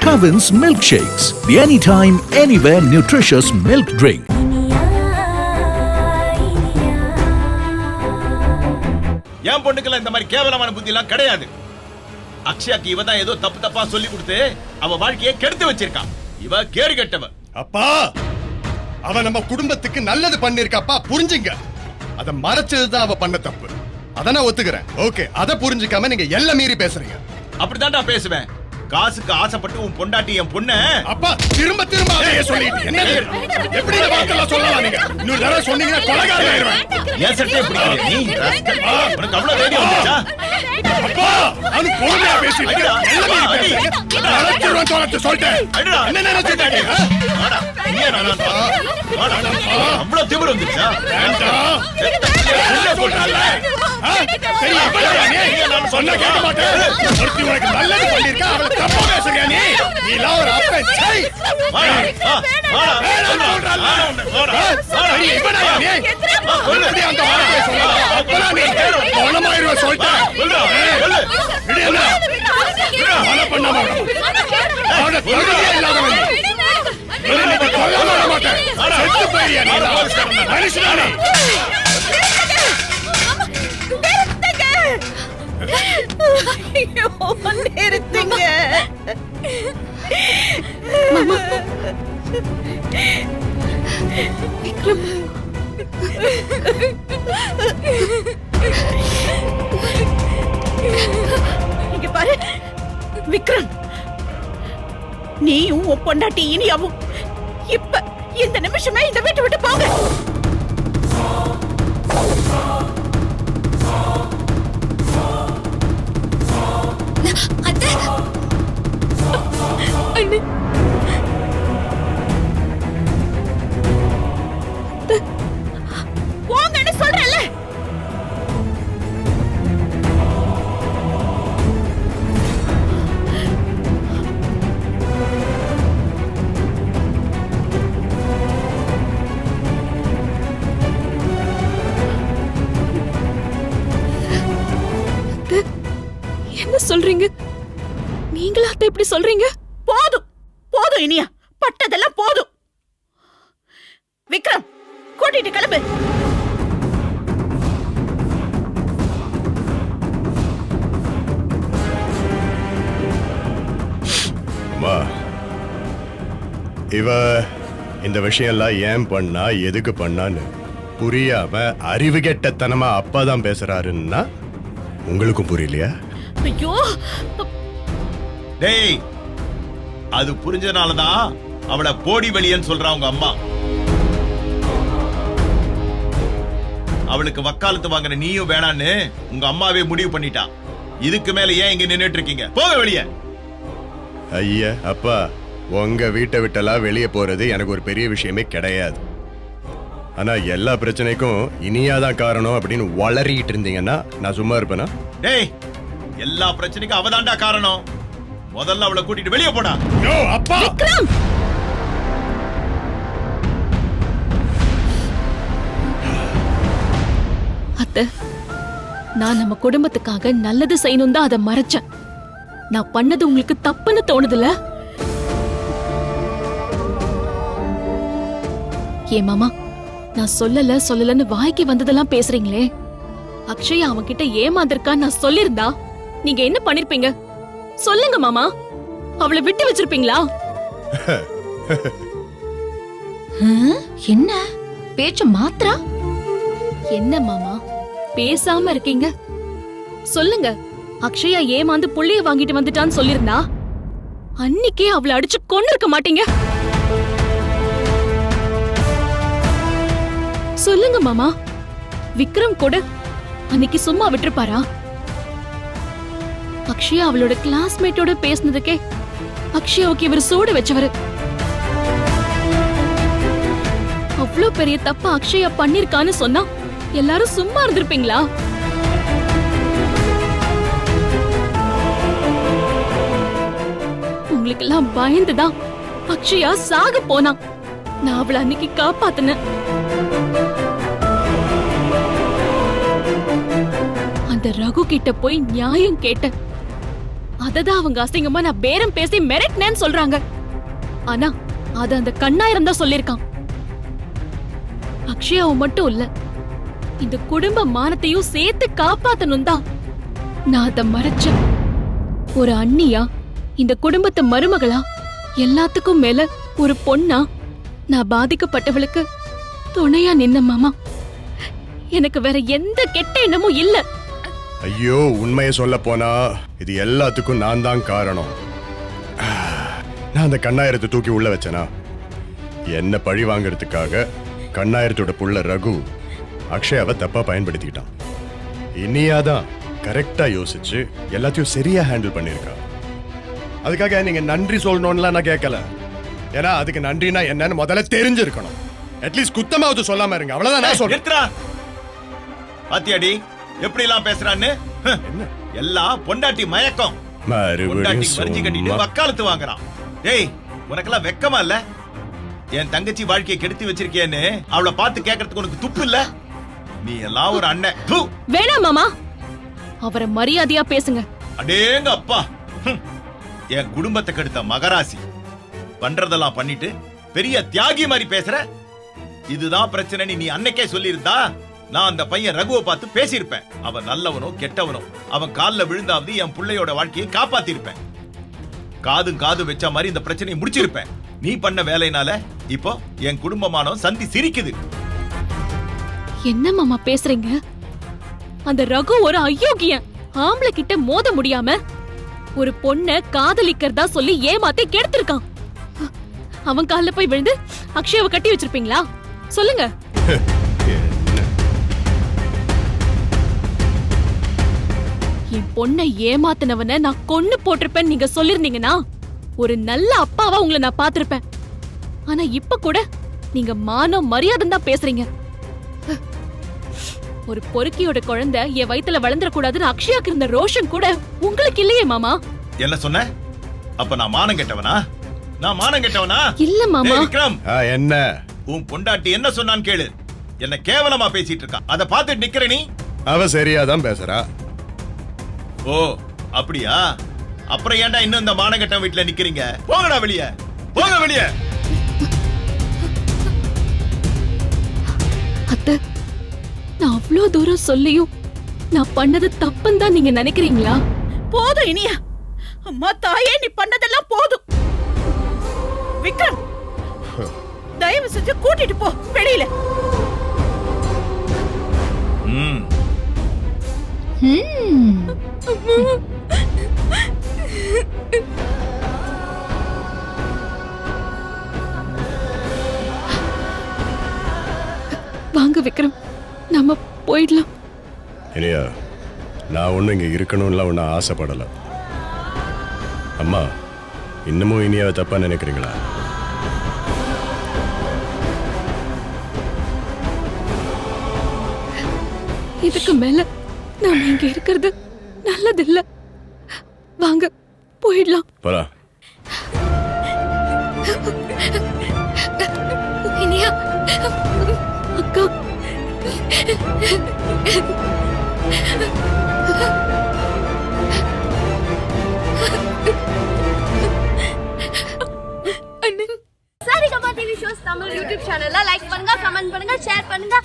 Cavin's Milkshakes, the anytime, anywhere nutritious milk drink. என் பொண்ணுக்கெல்லாம் இந்த மாதிரி கேவலமான புத்தி எல்லாம் கிடையாது. அக்ஷயாக்கு இவ தான் ஏதோ தப்பு தப்பா சொல்லி கொடுத்து அவ வாழ்க்கையை கெடுத்து வச்சிருக்கான். இவ கேடு கெட்டவ. அப்பா, அவ நம்ம குடும்பத்துக்கு நல்லது பண்ணிருக்காப்பா, புரிஞ்சுங்க. அத மறைச்சதுதான் அவ பண்ண தப்பு. அத நான் ஒத்துக்கிறேன். ஓகே, அத புரிஞ்சுக்காம நீங்க எல்லாம் மீறி பேசுறீங்க. அப்படிதான்டா பேசுவேன். காசுக்கு ஆசைப்பட்டு உன் பொண்டாட்டி என் பொண்ணு. அப்பா, திரும்ப திரும்ப அதையே சொல்லிட்டு என்ன எப்படி இந்த வார்த்தைலாம் சொல்லலாம்? நீங்க இன்னொரு தடவை சொன்னீங்கன்னா கொலைகாரன் ஆயிடுவேன். ஏன் சட்டை பிடிக்கிற நீ? உனக்கு அவ்வளவு தைரியம் வந்துச்சா? அப்பா, அது பொறுமையா பேசிட்டு எல்லாம் மீறி பேசுறீங்க. அழைச்சிருவேன் தோணத்தை சொல்லிட்டேன். என்ன நினைச்சிட்டாங்க? அவ்வளவு திமிரு வந்துச்சா? சரி, சொன்னா கேட்க மாட்டேன். ஒருத்தி உனக்கு நல்லது பண்ணிருக்கா, அவளை தப்பா பேசுறியா நீ? நீ எல்லாம் ஒரு அப்பன். சரி, இவனையா நீ? எப்படி அந்த வார்த்தையை சொல்லலாம்? அப்பதான் நீ குணமாயிருவ சொல்லிட்டேன். கொலை பண்ணாம அவனை தகுதியே இல்லாதவன். கொல்ல மாட்டேன். செத்து போயியா நீ? மனுஷனானே. நிறுத்துங்க. இங்க பாரு விக்ரம், நீயும் உன் பொண்டாட்டி இனியாவும் இப்ப இந்த நிமிஷமே இந்த வீட்டை விட்டு போங்க. போங்கன்னு சொல்றேன்ல. என்ன சொல்றீங்க? நீங்களா அத்தை இப்படி சொல்றீங்க? போதும் போதும் இனியா, பட்டதெல்லாம் போதும். விக்ரம், கூட்டிட்டு கிளம்பு. இவ இந்த விஷயம் எல்லாம் ஏன் பண்ணா, எதுக்கு பண்ணான்னு புரியாம அறிவு கெட்டத்தனமா அப்பாதான் பேசுறாருன்னா உங்களுக்கும் புரியலையா? ஐயோ, டேய், அது புரிஞ்சனாலதான் அவளை போடி வெளியன்னு சொல்றா உங்க அம்மா. அவளுக்கு வக்காலத்து வாங்குற நீயும் வேணான்னு உங்க அம்மாவே முடிவு பண்ணிட்டா. இதுக்கு மேல ஏன் இங்க நின்னுட்டு இருக்கீங்க? போக வெளிய. ஐயா, அப்பா, உங்க வீட்டை விட்டெல்லாம் வெளியே போறது எனக்கு ஒரு பெரிய விஷயமே கிடையாது. ஆனா எல்லா பிரச்சனைக்கும் இனியாதான் காரணம் அப்படின்னு வளரிட்டு இருந்தீங்கன்னா நான் சும்மா இருப்பேனா? டேய், எல்லா பிரச்சனைக்கும் அவதான்டா காரணம். முதல்ல அவளை கூட்டிட்டு வெளியே போடா. அப்பா, அத்தை, நான் நம்ம குடும்பத்துக்காக நல்லது செய்யணும் தான் அதை மறைச்சேன். நான் பண்ணது உங்களுக்கு தப்புன்னு தோணுதுல? ஏ மாமா, நான் சொல்லலன்னு வாய்க்கு வந்ததெல்லாம் பேசுறீங்களே. அக்ஷயா அவன்கிட்ட ஏமாந்திருக்கான்னு நான் சொல்லிருந்தா நீங்க என்ன பண்ணிருப்பீங்க? சொல்லுங்க மாமா. அவளை விட்டு வச்சிருப்பீங்களா? என்ன பேச்சு மாத்ரா? என்ன மாமா பேசாம இருக்கீங்க? சொல்லுங்க. அக்ஷயா ஏமாந்து புள்ளைய வாங்கிட்டு வந்துட்டான்னு சொல்லிருந்தா அன்னிக்கே அவளை அடிச்சு கொண்டு இருக்க மாட்டீங்க? சொல்லுங்க மாமா. விக்ரம் கூட அன்னைக்கு சும்மா விட்டுருப்பாரா? அக்ஷயா அவளோட கிளாஸ்மேட்டோட பேசினதுக்கே அக்ஷயாவுக்கு இவர் சூடு வச்சவரு. அவ்வளவு பெரிய தப்ப அக்ஷயா பண்ணிருக்கான்னு சொன்னா எல்லாரும் சும்மா இருந்திருப்பீங்களா? உங்களுக்கு எல்லாம் பயந்துதான் அக்ஷயா சாக போனா. நான் அவளை அன்னைக்கு காப்பாத்தினேன். அந்த ரகு கிட்ட போய் நியாயம் கேட்டேன். அததான் அவங்க அசிங்கமா நான் பேரம் பேசி மிரட்டினேன்னு சொல்றாங்க. ஆனா அது அந்த கண்ணாயிரம் தான் சொல்லிருக்கான். அக்ஷயாவை மட்டும் இல்ல, இந்த குடும்ப மானத்தையும் சேர்த்து காப்பாத்தணும் தான் நான் அதை மறைச்சேன். ஒரு அண்ணியா, இந்த குடும்பத்து மருமகளா, எல்லாத்துக்கும் மேல ஒரு பொண்ணா நான் பாதிக்கப்பட்டவளுக்கு துணையா நின்ன மாமா. எனக்கு வேற எந்த கெட்ட எண்ணமும் இல்ல. ஐயோ, உண்மையை சொல்ல போனா இது எல்லாத்துக்கும் நான் தான் காரணம். நான் அந்த கண்ணாயிரத்தை தூக்கி உள்ள வச்சேனா, என்ன பழி வாங்கறதுக்காக கண்ணாயிரத்தோட புள்ள ரகு அக்ஷயாவை தப்பா பயன்படுத்திக்கிட்டான். இனியாதான் கரெக்டா யோசிச்சு எல்லாத்தையும் சரியா ஹேண்டில் பண்ணிருக்கா. அதுக்காக நீங்க நன்றி சொல்லணும்லாம் நான் கேட்கல. ஏன்னா அதுக்கு நன்றினா என்னன்னு முதல்ல தெரிஞ்சிருக்கணும். அட்லீஸ்ட் குத்தமாவது சொல்லாம இருங்க, அவ்வளவுதான் நான் சொல்றேன். நிறுத்துடா. பாத்தியாடி எப்படி எல்லாம் பேசுறான்னு? எல்லாம் பொண்டாட்டி மயக்கம். பொண்டாட்டி வரிஞ்சு கட்டிட்டு மறுபடியும் வக்காலத்து வாங்குறான். டேய், உனக்கெல்லாம் வெக்கமா இல்ல? என் தங்கச்சி வாழ்க்கையை கெடுத்து வச்சிருக்கேன்னு அவளை பார்த்து கேட்கறதுக்கு உனக்கு துப்பு இல்ல? நீ எல்லாம் ஒரு அண்ணன். தூ. வேணாம் மாமா, அவரை மரியாதையா பேசுங்க. அடேங்க அப்பா, என் குடும்பத்தை கெடுத்த மகராசி பண்றதெல்லாம் பண்ணிட்டு பெரிய தியாகி மாதிரி பேசுற. இதுதான் பிரச்சனை. நீ அன்னைக்கே சொல்லியிருந்தா நான் அந்த பையன் ரகுவை பார்த்து பேசியிருப்பேன். அவன் நல்லவனோ கெட்டவனோ அவன் கால்ல விழுந்தாவது என் பிள்ளையோட வாழ்க்கையை காப்பாத்திருப்பேன். காது வச்ச மாதிரி இந்த பிரச்சனையை முடிச்சிருப்பேன். நீ பண்ண வேலைனால இப்போ என் குடும்பமானோ சந்தி சிரிக்குது. என்ன மாமா பேசுறீங்க? அந்த ரகு ஒரு அயோக்கியன். ஆம்பளை கிட்ட மோத முடியாம ஒரு பொண்ண காதலிக்கிறதா சொல்லி ஏமாத்தி கெடுத்திருக்கான். அவன் கால்ல போய் விழுந்து அக்ஷயாவை கட்டி வச்சிருப்பீங்களா? சொல்லுங்க. என் பொண்ணை ஏமாத்தினவன நான் கொன்னு போட்டிருப்பேன் நீங்க சொல்லிருந்தீங்கன்னா ஒரு நல்ல அப்பாவா உங்களை நான் பாத்திருப்பேன். ஆனா இப்ப கூட நீங்க மானம் மரியாதை தான் பேசுறீங்க. ஒரு பொறுக்கியோட குழந்தை என் வயித்துல வளர்ந்துட கூடாதுன்னு அக்ஷயாக்கு இருந்த ரோஷன் கூட உங்களுக்கு இல்லையே மாமா. என்ன சொன்ன? அப்ப நான் மானம் கெட்டவனா? நான் மானம் கெட்டவனா? இல்ல மாமா. டேய் விக்ரம், என்ன உன் பொண்டாட்டி என்ன சொன்னான்னு கேளு. என்ன கேவலமா பேசிட்டு இருக்கா. அத பார்த்துட்டு நிக்கிற நீ. அவ சரியாதான் பேசுறா. ஓ அப்படியா? அப்புறம் ஏன்டா இன்னும் இந்த மானகட்டம் வீட்டுல நிக்கிறீங்க? போங்கடா வெளிய, போங்க வெளிய. அத்தை, நான் அவ்ளோ தூரம் சொல்லியும் நான் பண்ணது தப்புன்னு தான் நீங்க நினைக்கிறீங்களா? போதும் இனியா. அம்மா தாயே, நீ பண்ணதெல்லாம் போதும். விக்ரம், தயவு செஞ்சு கூட்டிட்டு போ வெளியில. வாங்க விக்ரம், நம்ம போயிடலாம். இனியா, நான் ஒன்றும் இங்கே இருக்கணும்லாம் ஒன்றும் ஆசைப்படலை. அம்மா, இன்னமும் இனியாவை தப்பா நினைக்கிறீங்களா? இதுக்கு மேல நாம இங்க இருக்கிறது நல்லதில்ல. வாங்க போயிடலாம். போலாம். இனியா அக்கா, Saregama TV shows Tamil YouTube சேனல்ல லைக் பண்ணுங்க, கமெண்ட் பண்ணுங்க, ஷேர் பண்ணுங்க.